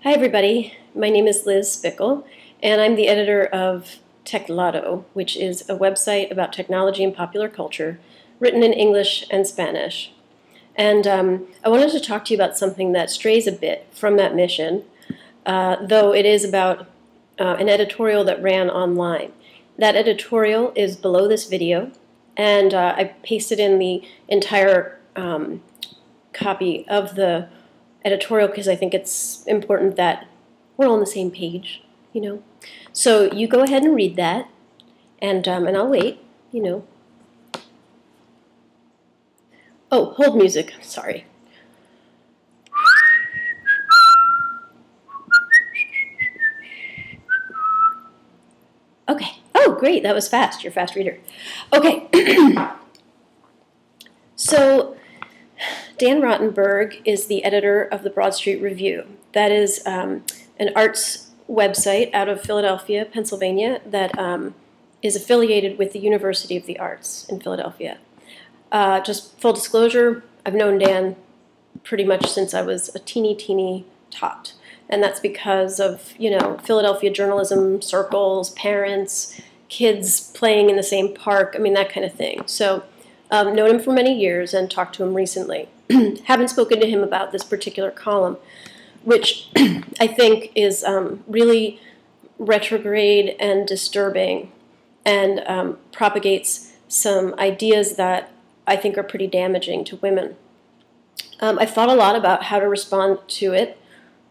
Hi everybody, my name is Liz Spikol, and I'm the editor of Teclado, which is a website about technology and popular culture, written in English and Spanish. And I wanted to talk to you about something that strays a bit from that mission, though it is about an editorial that ran online. That editorial is below this video, and I pasted in the entire copy of the editorial because I think it's important that we're all on the same page, you know. So you go ahead and read that, and I'll wait, you know. Oh, hold music, sorry. Okay, oh great, that was fast, you're a fast reader. Okay, so Dan Rottenberg is the editor of the Broad Street Review. That is an arts website out of Philadelphia, Pennsylvania, that is affiliated with the University of the Arts in Philadelphia. Just full disclosure, I've known Dan pretty much since I was a teeny tot. And that's because of, you know, Philadelphia journalism circles, parents, kids playing in the same park, I mean, that kind of thing. So known him for many years and talked to him recently. Haven't spoken to him about this particular column, which I think is really retrograde and disturbing and propagates some ideas that I think are pretty damaging to women. I thought a lot about how to respond to it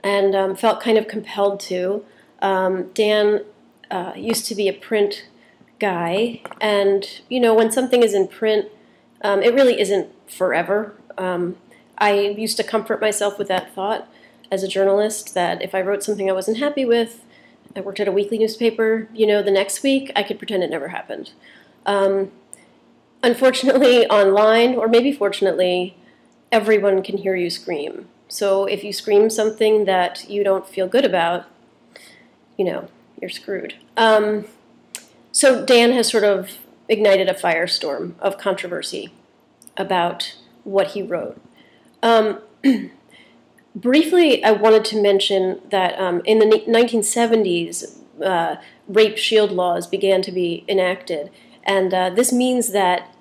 and felt kind of compelled to. Dan used to be a print guy, and you know, when something is in print, it really isn't forever. I used to comfort myself with that thought as a journalist that if I wrote something I wasn't happy with, I worked at a weekly newspaper, you know, the next week I could pretend it never happened. Unfortunately, online, or maybe fortunately, everyone can hear you scream. So if you scream something that you don't feel good about, you know, you're screwed. So Dan has sort of ignited a firestorm of controversy about what he wrote. Briefly, I wanted to mention that in the 1970s, rape shield laws began to be enacted. And this means that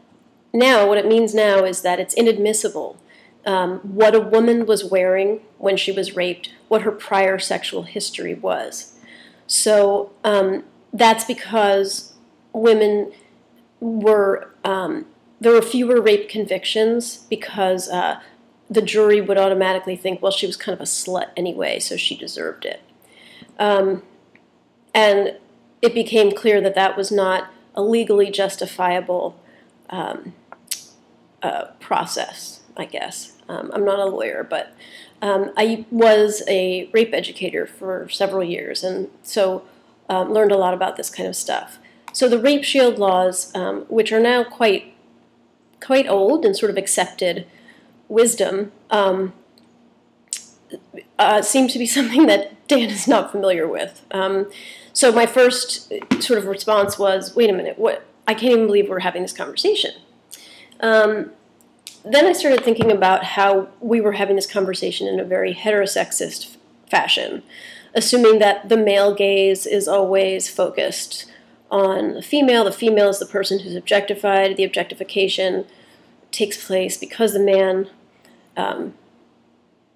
now, what it means now is that it's inadmissible what a woman was wearing when she was raped, what her prior sexual history was. So that's because women were, there were fewer rape convictions because the jury would automatically think, well, she was kind of a slut anyway, so she deserved it. And it became clear that that was not a legally justifiable process, I guess. I'm not a lawyer, but I was a rape educator for several years, and so learned a lot about this kind of stuff. So the rape shield laws, which are now quite old and sort of accepted wisdom, seem to be something that Dan is not familiar with. So my first sort of response was, wait a minute, what? I can't even believe we're having this conversation. Then I started thinking about how we were having this conversation in a very heterosexist fashion, assuming that the male gaze is always focused on the female is the person who's objectified, the objectification takes place because the man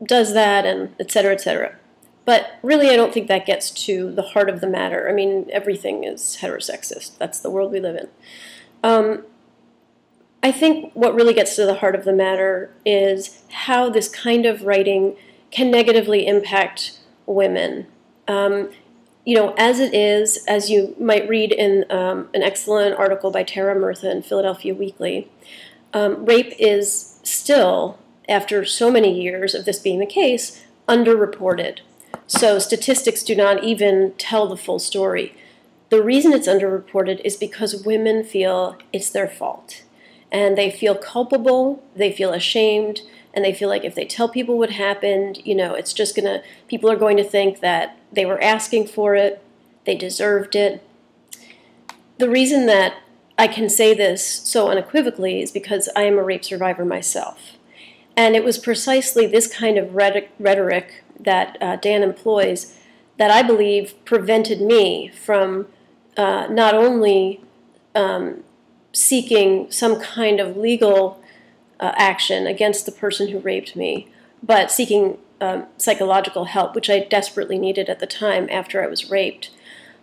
does that, and et cetera, et cetera. But really, I don't think that gets to the heart of the matter. I mean, everything is heterosexist. That's the world we live in. I think what really gets to the heart of the matter is how this kind of writing can negatively impact women. You know, as it is, as you might read in an excellent article by Tara Murtha in Philadelphia Weekly, rape is still, after so many years of this being the case, underreported. So statistics do not even tell the full story. The reason it's underreported is because women feel it's their fault. And they feel culpable, they feel ashamed, and they feel like if they tell people what happened, you know, it's just gonna, people are going to think that they were asking for it, they deserved it. The reason that I can say this so unequivocally is because I am a rape survivor myself. And it was precisely this kind of rhetoric that Dan employs that I believe prevented me from not only seeking some kind of legal action against the person who raped me, but seeking psychological help, which I desperately needed at the time after I was raped.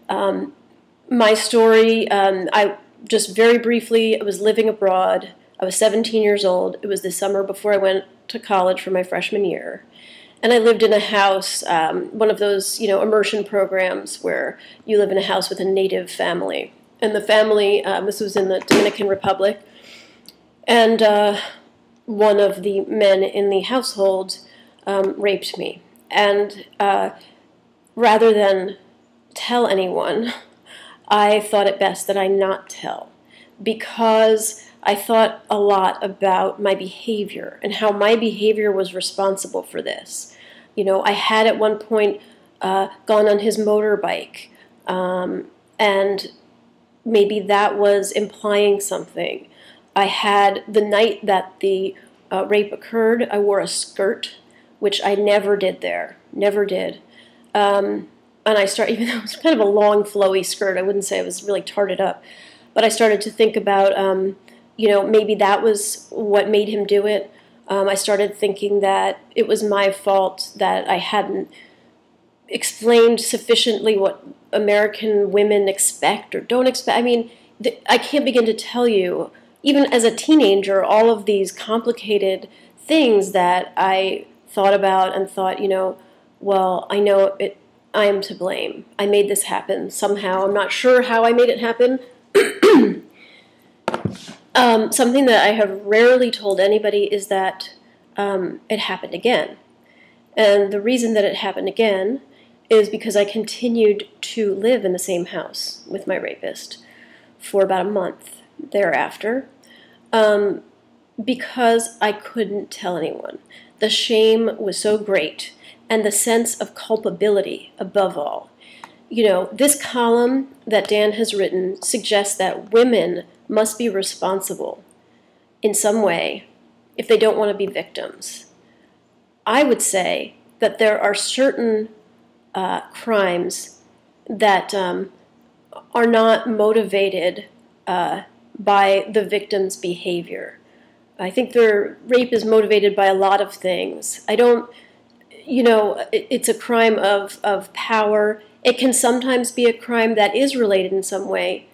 My story, I just very briefly, I was living abroad. I was 17 years old. It was the summer before I went to college for my freshman year. And I lived in a house, one of those, immersion programs where you live in a house with a native family. And the family, this was in the Dominican Republic, and one of the men in the household raped me. And rather than tell anyone, I thought it best that I not tell, because I thought a lot about my behavior and how my behavior was responsible for this. I had at one point gone on his motorbike, and maybe that was implying something. I had, the night that the rape occurred, I wore a skirt, which I never did there, never did. And I started, even though it was kind of a long, flowy skirt, I wouldn't say it was really tarted up, but I started to think about, maybe that was what made him do it. I started thinking that it was my fault that I hadn't explained sufficiently what American women expect or don't expect. I mean, I can't begin to tell you, even as a teenager, all of these complicated things that I thought about and thought, well, I know it. I am to blame. I made this happen somehow. I'm not sure how I made it happen. Something that I have rarely told anybody is that it happened again. And the reason that it happened again is because I continued to live in the same house with my rapist for about a month thereafter, because I couldn't tell anyone. The shame was so great, and the sense of culpability above all. This column that Dan has written suggests that women must be responsible in some way if they don't want to be victims. I would say that there are certain crimes that are not motivated by the victim's behavior. I think rape is motivated by a lot of things. It's a crime of power. It can sometimes be a crime that is related in some way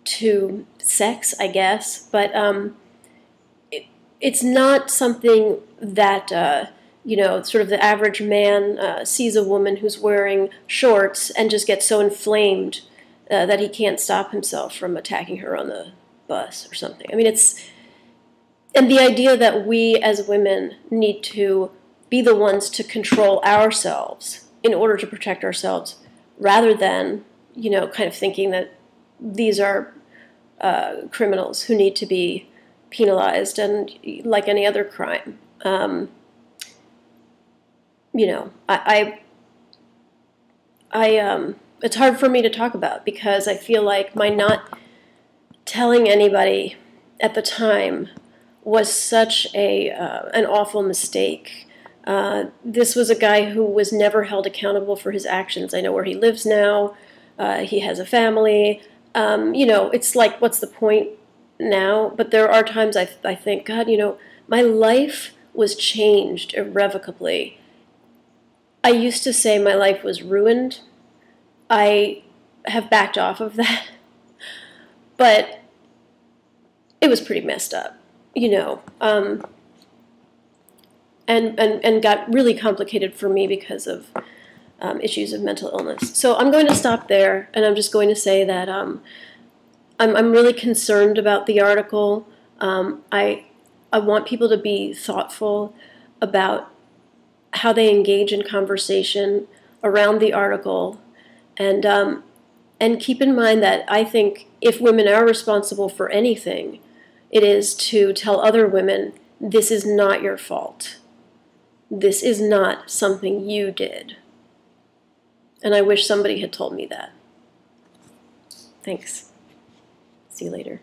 to sex, I guess, but it's not something that, sort of the average man sees a woman who's wearing shorts and just gets so inflamed that he can't stop himself from attacking her on the bus or something. I mean, and the idea that we as women need to be the ones to control ourselves in order to protect ourselves, rather than, kind of thinking that these are criminals who need to be penalized and like any other crime. It's hard for me to talk about because I feel like my not telling anybody at the time was such an awful mistake. This was a guy who was never held accountable for his actions. I know where he lives now. He has a family. It's like, what's the point now? But there are times I think, God, my life was changed irrevocably. I used to say my life was ruined. I have backed off of that. But it was pretty messed up, and got really complicated for me because of issues of mental illness. So I'm going to stop there, and I'm just going to say that I'm really concerned about the article. I want people to be thoughtful about how they engage in conversation around the article, and keep in mind that I think if women are responsible for anything, it is to tell other women, this is not your fault. This is not something you did. And I wish somebody had told me that. Thanks. See you later.